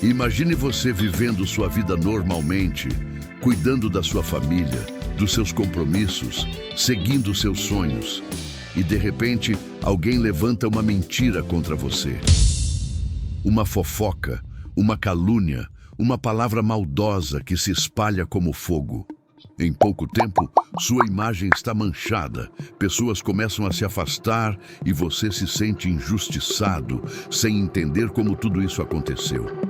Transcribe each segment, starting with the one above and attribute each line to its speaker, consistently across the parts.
Speaker 1: Imagine você vivendo sua vida normalmente, cuidando da sua família, dos seus compromissos, seguindo seus sonhos. E de repente, alguém levanta uma mentira contra você. Uma fofoca, uma calúnia, uma palavra maldosa que se espalha como fogo. Em pouco tempo, sua imagem está manchada, pessoas começam a se afastar e você se sente injustiçado, sem entender como tudo isso aconteceu.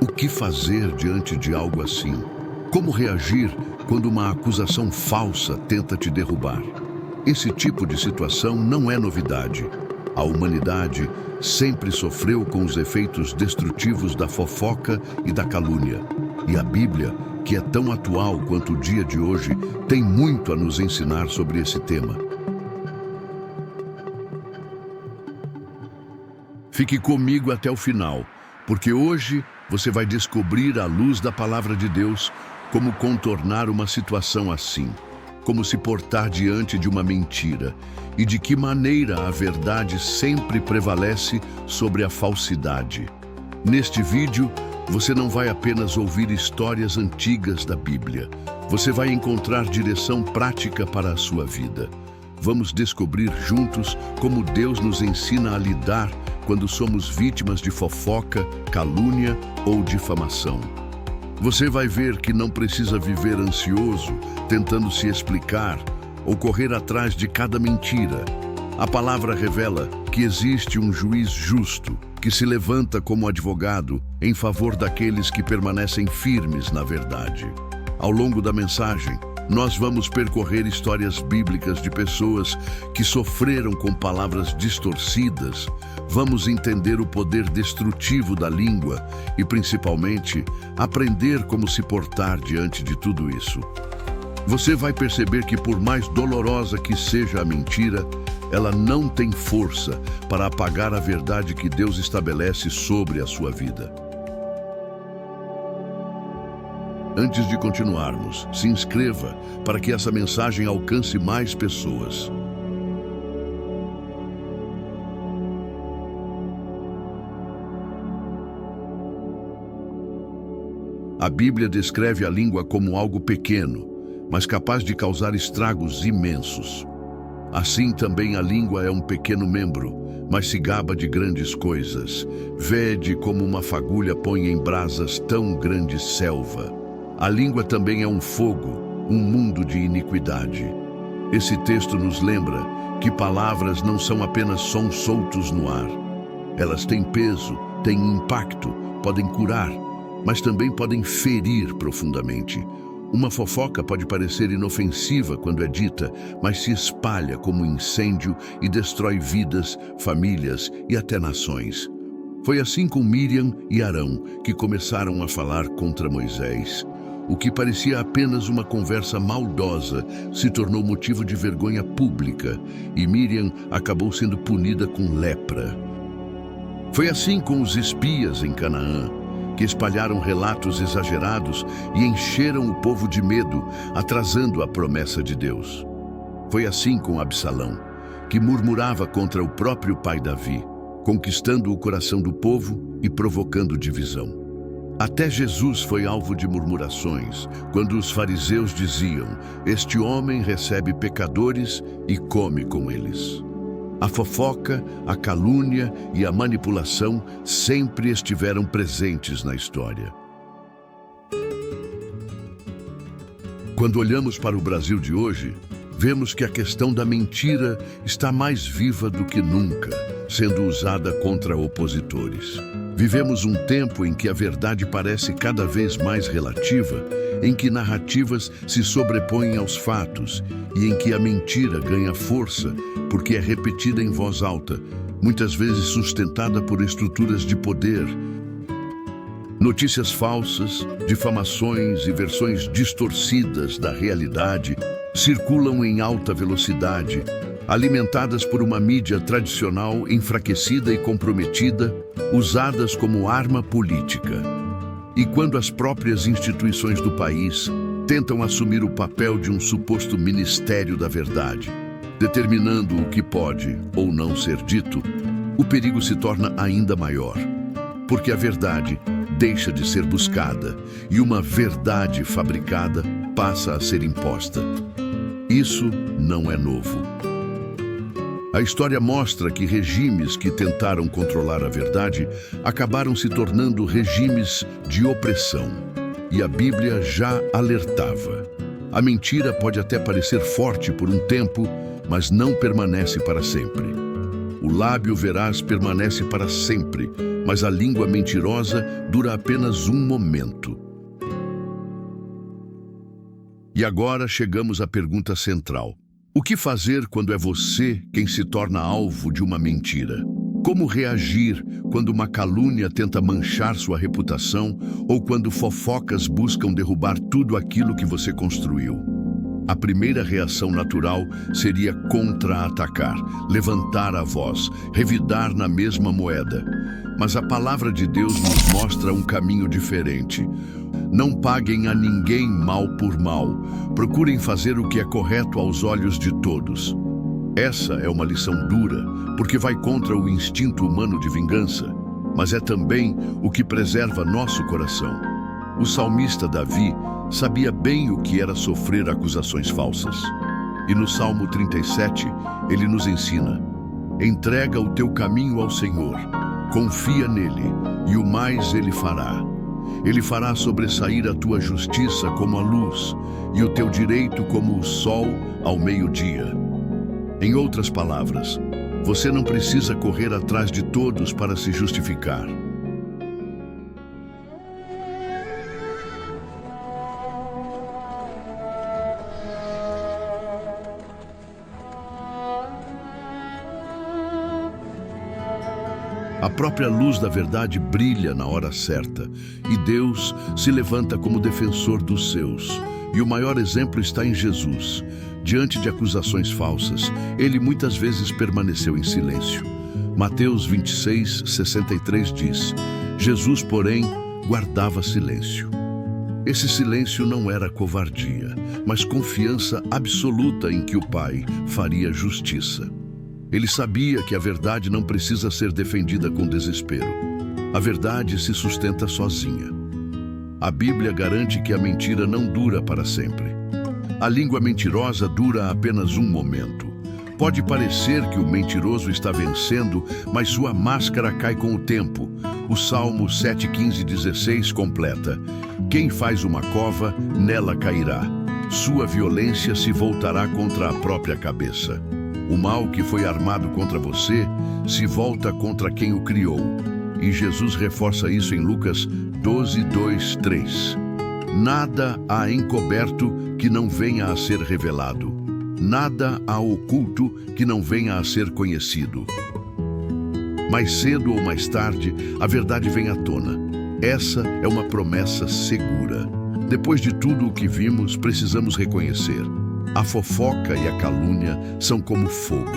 Speaker 1: O que fazer diante de algo assim? Como reagir quando uma acusação falsa tenta te derrubar? Esse tipo de situação não é novidade. A humanidade sempre sofreu com os efeitos destrutivos da fofoca e da calúnia. E a Bíblia, que é tão atual quanto o dia de hoje, tem muito a nos ensinar sobre esse tema. Fique comigo até o final, porque hoje você vai descobrir à luz da palavra de Deus como contornar uma situação assim, como se portar diante de uma mentira e de que maneira a verdade sempre prevalece sobre a falsidade. Neste vídeo, você não vai apenas ouvir histórias antigas da Bíblia, você vai encontrar direção prática para a sua vida. Vamos descobrir juntos como Deus nos ensina a lidar quando somos vítimas de fofoca, calúnia ou difamação. Você vai ver que não precisa viver ansioso, tentando se explicar ou correr atrás de cada mentira. A palavra revela que existe um juiz justo, que se levanta como advogado em favor daqueles que permanecem firmes na verdade. Ao longo da mensagem, nós vamos percorrer histórias bíblicas de pessoas que sofreram com palavras distorcidas, vamos entender o poder destrutivo da língua e, principalmente, aprender como se portar diante de tudo isso. Você vai perceber que, por mais dolorosa que seja a mentira, ela não tem força para apagar a verdade que Deus estabelece sobre a sua vida. Antes de continuarmos, se inscreva para que essa mensagem alcance mais pessoas. A Bíblia descreve a língua como algo pequeno, mas capaz de causar estragos imensos. Assim também a língua é um pequeno membro, mas se gaba de grandes coisas. Vede como uma fagulha põe em brasas tão grande selva. A língua também é um fogo, um mundo de iniquidade. Esse texto nos lembra que palavras não são apenas sons soltos no ar. Elas têm peso, têm impacto, podem curar, mas também podem ferir profundamente. Uma fofoca pode parecer inofensiva quando é dita, mas se espalha como um incêndio e destrói vidas, famílias e até nações. Foi assim com Miriam e Arão, que começaram a falar contra Moisés. O que parecia apenas uma conversa maldosa se tornou motivo de vergonha pública e Miriam acabou sendo punida com lepra. Foi assim com os espias em Canaã, que espalharam relatos exagerados e encheram o povo de medo, atrasando a promessa de Deus. Foi assim com Absalão, que murmurava contra o próprio pai Davi, conquistando o coração do povo e provocando divisão. Até Jesus foi alvo de murmurações, quando os fariseus diziam: "Este homem recebe pecadores e come com eles." A fofoca, a calúnia e a manipulação sempre estiveram presentes na história. Quando olhamos para o Brasil de hoje, vemos que a questão da mentira está mais viva do que nunca, sendo usada contra opositores. Vivemos um tempo em que a verdade parece cada vez mais relativa, em que narrativas se sobrepõem aos fatos e em que a mentira ganha força porque é repetida em voz alta, muitas vezes sustentada por estruturas de poder. Notícias falsas, difamações e versões distorcidas da realidade circulam em alta velocidade, alimentadas por uma mídia tradicional enfraquecida e comprometida, usadas como arma política. E quando as próprias instituições do país tentam assumir o papel de um suposto ministério da verdade, determinando o que pode ou não ser dito, o perigo se torna ainda maior. Porque a verdade deixa de ser buscada e uma verdade fabricada passa a ser imposta. Isso não é novo. A história mostra que regimes que tentaram controlar a verdade acabaram se tornando regimes de opressão. E a Bíblia já alertava. A mentira pode até parecer forte por um tempo, mas não permanece para sempre. O lábio veraz permanece para sempre, mas a língua mentirosa dura apenas um momento. E agora chegamos à pergunta central. O que fazer quando é você quem se torna alvo de uma mentira? Como reagir quando uma calúnia tenta manchar sua reputação ou quando fofocas buscam derrubar tudo aquilo que você construiu? A primeira reação natural seria contra-atacar, levantar a voz, revidar na mesma moeda. Mas a palavra de Deus nos mostra um caminho diferente. Não paguem a ninguém mal por mal. Procurem fazer o que é correto aos olhos de todos. Essa é uma lição dura, porque vai contra o instinto humano de vingança, mas é também o que preserva nosso coração. O salmista Davi sabia bem o que era sofrer acusações falsas. E no Salmo 37, ele nos ensina: entrega o teu caminho ao Senhor, confia nele, e o mais ele fará. Ele fará sobressair a tua justiça como a luz, e o teu direito como o sol ao meio-dia. Em outras palavras, você não precisa correr atrás de todos para se justificar. A própria luz da verdade brilha na hora certa, e Deus se levanta como defensor dos seus. E o maior exemplo está em Jesus. Diante de acusações falsas, ele muitas vezes permaneceu em silêncio. Mateus 26:63 diz: Jesus, porém, guardava silêncio. Esse silêncio não era covardia, mas confiança absoluta em que o Pai faria justiça. Ele sabia que a verdade não precisa ser defendida com desespero. A verdade se sustenta sozinha. A Bíblia garante que a mentira não dura para sempre. A língua mentirosa dura apenas um momento. Pode parecer que o mentiroso está vencendo, mas sua máscara cai com o tempo. O Salmo 7:15-16 completa: quem faz uma cova, nela cairá. Sua violência se voltará contra a própria cabeça. O mal que foi armado contra você se volta contra quem o criou. E Jesus reforça isso em Lucas 12:2-3. Nada há encoberto que não venha a ser revelado. Nada há oculto que não venha a ser conhecido. Mais cedo ou mais tarde, a verdade vem à tona. Essa é uma promessa segura. Depois de tudo o que vimos, precisamos reconhecer: a fofoca e a calúnia são como fogo.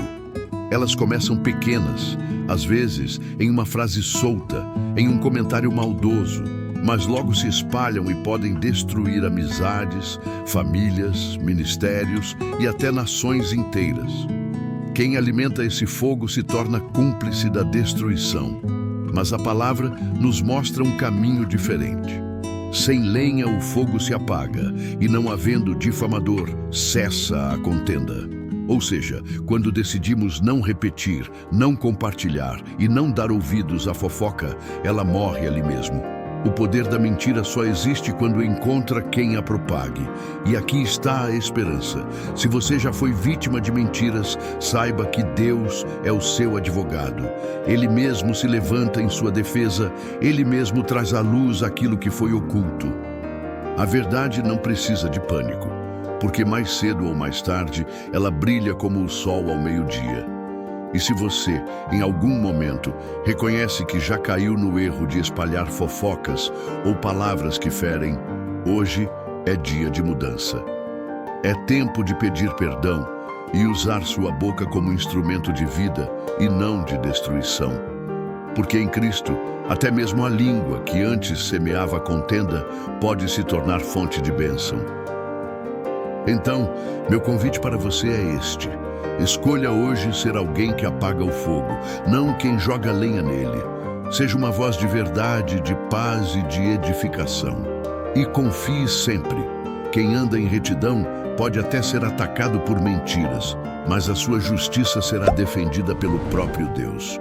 Speaker 1: Elas começam pequenas, às vezes em uma frase solta, em um comentário maldoso, mas logo se espalham e podem destruir amizades, famílias, ministérios e até nações inteiras. Quem alimenta esse fogo se torna cúmplice da destruição. Mas a palavra nos mostra um caminho diferente. Sem lenha o fogo se apaga, e não havendo difamador, cessa a contenda. Ou seja, quando decidimos não repetir, não compartilhar e não dar ouvidos à fofoca, ela morre ali mesmo. O poder da mentira só existe quando encontra quem a propague. E aqui está a esperança. Se você já foi vítima de mentiras, saiba que Deus é o seu advogado. Ele mesmo se levanta em sua defesa, ele mesmo traz à luz aquilo que foi oculto. A verdade não precisa de pânico, porque mais cedo ou mais tarde ela brilha como o sol ao meio-dia. E se você, em algum momento, reconhece que já caiu no erro de espalhar fofocas ou palavras que ferem, hoje é dia de mudança. É tempo de pedir perdão e usar sua boca como instrumento de vida e não de destruição. Porque em Cristo, até mesmo a língua que antes semeava contenda pode se tornar fonte de bênção. Então, meu convite para você é este: escolha hoje ser alguém que apaga o fogo, não quem joga lenha nele. Seja uma voz de verdade, de paz e de edificação. E confie sempre. Quem anda em retidão pode até ser atacado por mentiras, mas a sua justiça será defendida pelo próprio Deus.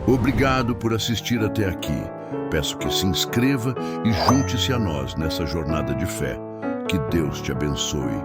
Speaker 1: Obrigado por assistir até aqui. Peço que se inscreva e junte-se a nós nessa jornada de fé. Que Deus te abençoe.